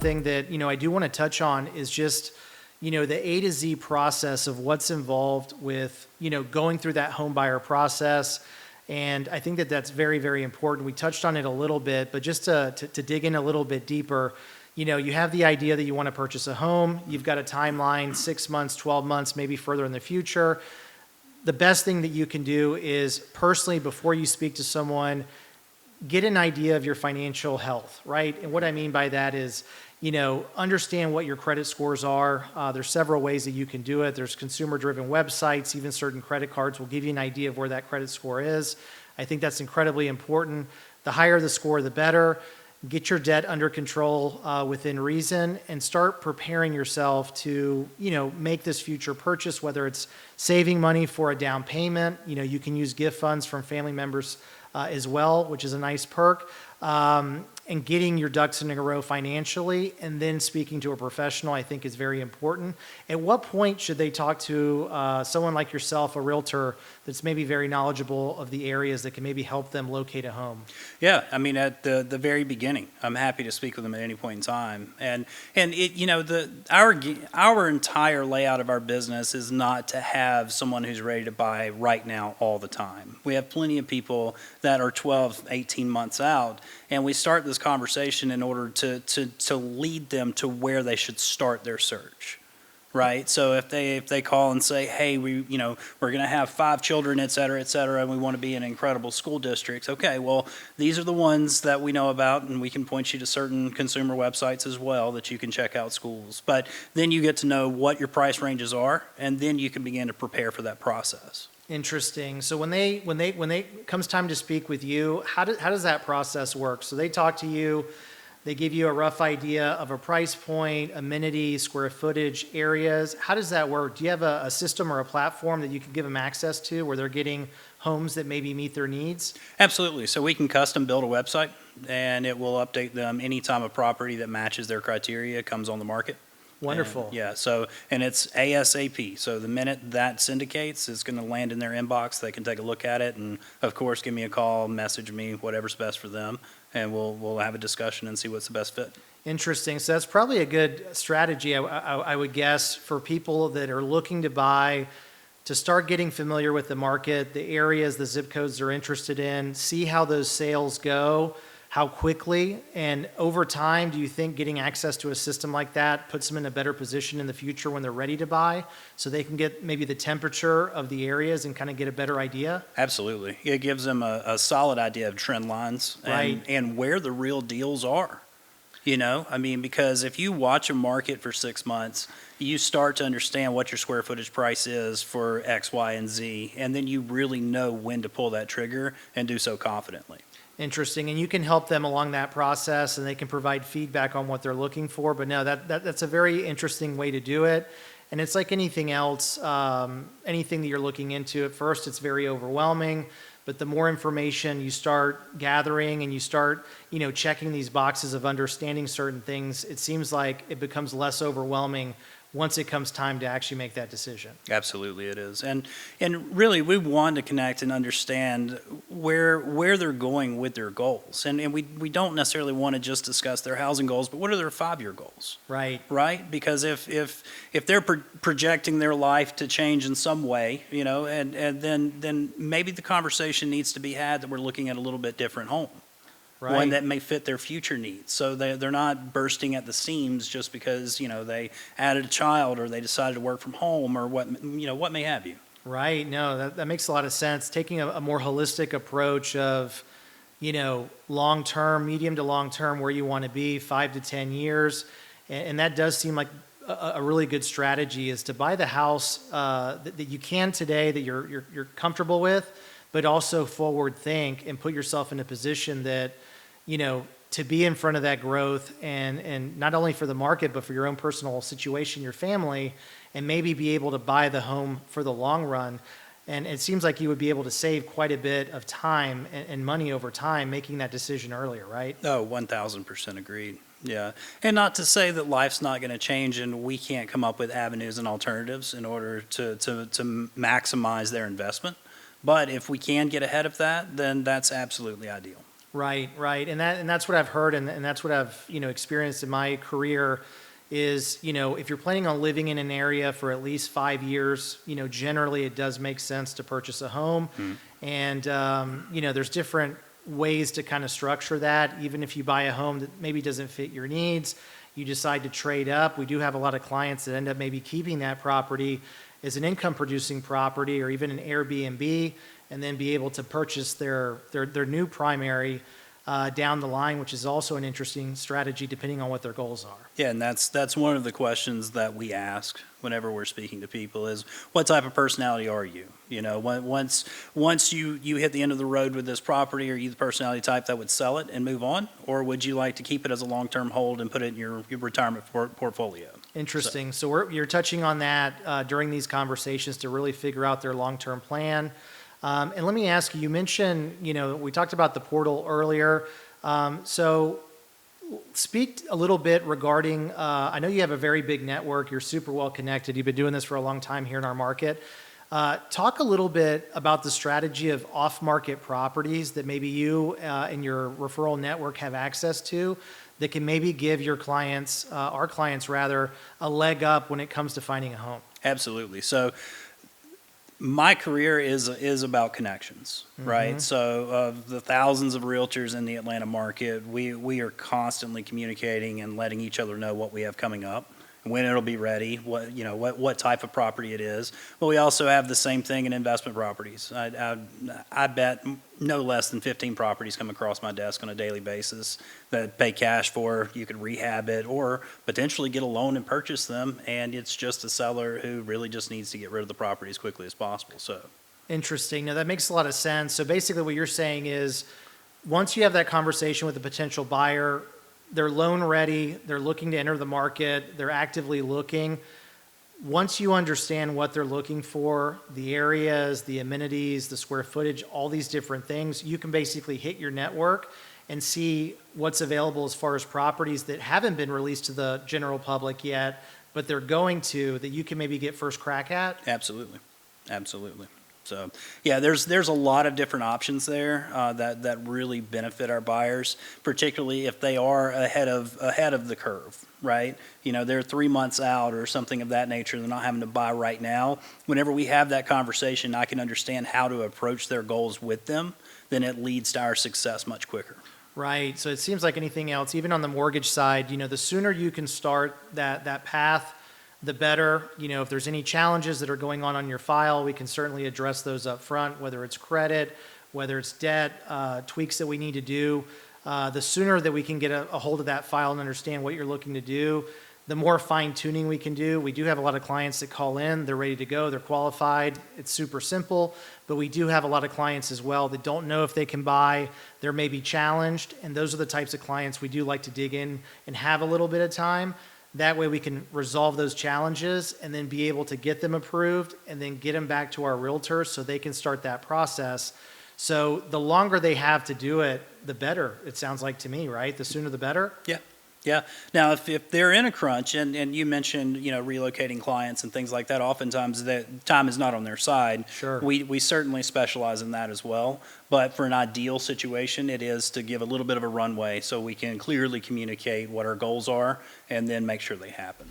something that, I do want to touch on is just, the A to Z process of what's involved with, going through that home buyer process. And I think that that's very, very important. We touched on it a little bit, but just to dig in a little bit deeper, you have the idea that you want to purchase a home. You've got a timeline, 6 months, 12 months, maybe further in the future. The best thing that you can do is personally, before you speak to someone, get an idea of your financial health, right? And what I mean by that is, understand what your credit scores are. There's several ways that you can do it. There's consumer-driven websites. Even certain credit cards will give you an idea of where that credit score is. I think that's incredibly important. The higher the score, the better. Get your debt under control within reason and start preparing yourself to, make this future purchase, whether it's saving money for a down payment. You can use gift funds from family members as well, which is a nice perk. And getting your ducks in a row financially and then speaking to a professional, I think, is very important. At what point should they talk to someone like yourself, a realtor, that's maybe very knowledgeable of the areas that can maybe help them locate a home? Yeah, I mean, at the very beginning, I'm happy to speak with them at any point in time. And it, our entire layout of our business is not to have someone who's ready to buy right now all the time. We have plenty of people that are 12, 18 months out, and we start this conversation in order to lead them to where they should start their search. Right. So if they call and say, hey, we're going to have 5 children, et cetera, and we want to be in incredible school districts. Okay, well, these are the ones that we know about, and we can point you to certain consumer websites as well that you can check out schools. But then you get to know what your price ranges are, and then you can begin to prepare for that process. Interesting. So when they comes time to speak with you, how does that process work? So they talk to you. They give you a rough idea of a price point, amenities, square footage, areas. How does that work? Do you have a system or a platform that you can give them access to where they're getting homes that maybe meet their needs? Absolutely. So we can custom build a website, and it will update them anytime a property that matches their criteria comes on the market. Wonderful. And it's ASAP. So the minute that syndicates, it's going to land in their inbox. They can take a look at it, and of course, give me a call, message me, whatever's best for them, and we'll have a discussion and see what's the best fit. Interesting. So that's probably a good strategy, I would guess, for people that are looking to buy, to start getting familiar with the market, the areas, the zip codes they're interested in, see how those sales go, how quickly, and over time, do you think getting access to a system like that puts them in a better position in the future when they're ready to buy, so they can get maybe the temperature of the areas and kind of get a better idea? Absolutely. It gives them a solid idea of trend lines and where the real deals are. Because if you watch a market for 6 months, you start to understand what your square footage price is for X, Y, and Z, and then you really know when to pull that trigger and do so confidently. Interesting. And you can help them along that process, and they can provide feedback on what they're looking for. But no, that's a very interesting way to do it. And it's like anything else, anything that you're looking into, at first it's very overwhelming. But the more information you start gathering and you start, checking these boxes of understanding certain things, it seems like it becomes less overwhelming once it comes time to actually make that decision. Absolutely it is. And really we want to connect and understand where they're going with their goals. And we don't necessarily want to just discuss their housing goals, but what are their 5-year goals? Right. Right? Because if they're projecting their life to change in some way, and then maybe the conversation needs to be had that we're looking at a little bit different home. Right. One that may fit their future needs. So they're not bursting at the seams just because, they added a child or they decided to work from home or what may have you. Right. No, that makes a lot of sense. Taking a more holistic approach of, long-term, medium to long-term, where you want to be 5 to 10 years. And that does seem like a really good strategy, is to buy the house that you can today, that you're comfortable with, but also forward think and put yourself in a position that, to be in front of that growth and not only for the market, but for your own personal situation, your family, and maybe be able to buy the home for the long run. And it seems like you would be able to save quite a bit of time and money over time making that decision earlier, right? Oh, 1,000% agreed. Yeah. And not to say that life's not going to change and we can't come up with avenues and alternatives in order to maximize their investment. But if we can get ahead of that, then that's absolutely ideal. Right, right. And that's what I've heard and that's what I've, experienced in my career is, if you're planning on living in an area for at least 5 years, generally it does make sense to purchase a home. And, there's different ways to kind of structure that. Even if you buy a home that maybe doesn't fit your needs, you decide to trade up. We do have a lot of clients that end up maybe keeping that property as an income producing property or even an Airbnb, and then be able to purchase their new primary down the line, which is also an interesting strategy depending on what their goals are. Yeah, and that's one of the questions that we ask whenever we're speaking to people is, what type of personality are you? Once you hit the end of the road with this property, are you the personality type that would sell it and move on? Or would you like to keep it as a long-term hold and put it in your retirement portfolio? Interesting. So you're touching on that during these conversations to really figure out their long-term plan. And let me ask you, you mentioned, we talked about the portal earlier. So speak a little bit regarding, I know you have a very big network. You're super well connected. You've been doing this for a long time here in our market. Talk a little bit about the strategy of off-market properties that maybe you and your referral network have access to that can maybe give your clients, our clients rather, a leg up when it comes to finding a home. Absolutely. So my career is about connections, right? So of the thousands of realtors in the Atlanta market, we are constantly communicating and letting each other know what we have coming up, when it'll be ready, what type of property it is. But we also have the same thing in investment properties. I bet no less than 15 properties come across my desk on a daily basis that pay cash for. You could rehab it or potentially get a loan and purchase them, and it's just a seller who really just needs to get rid of the property as quickly as possible. So interesting. Now that makes a lot of sense. So basically what you're saying is once you have that conversation with a potential buyer, they're loan ready, they're looking to enter the market, they're actively looking. Once you understand what they're looking for, the areas, the amenities, the square footage, all these different things, you can basically hit your network and see what's available as far as properties that haven't been released to the general public yet, but they're going to, that you can maybe get first crack at. absolutely. So yeah, there's a lot of different options there that really benefit our buyers, particularly if they are ahead of the curve, right? They're 3 months out or something of that nature. They're not having to buy right now. Whenever we have that conversation, I can understand how to approach their goals with them. Then it leads to our success much quicker. Right. So it seems like anything else, even on the mortgage side, the sooner you can start that path, the better. If there's any challenges that are going on your file, we can certainly address those up front, whether it's credit, whether it's debt, tweaks that we need to do. The sooner that we can get a hold of that file and understand what you're looking to do, the more fine tuning we can do. We do have a lot of clients that call in, they're ready to go, they're qualified, it's super simple, but we do have a lot of clients as well that don't know if they can buy, they're maybe challenged, and those are the types of clients we do like to dig in and have a little bit of time. That way we can resolve those challenges and then be able to get them approved and then get them back to our realtors so they can start that process. So the longer they have to do it, the better, it sounds like to me, right? The sooner the better? Yeah. Now, if they're in a crunch, and you mentioned, relocating clients and things like that, oftentimes that time is not on their side. Sure. We certainly specialize in that as well. But for an ideal situation, it is to give a little bit of a runway so we can clearly communicate what our goals are and then make sure they happen.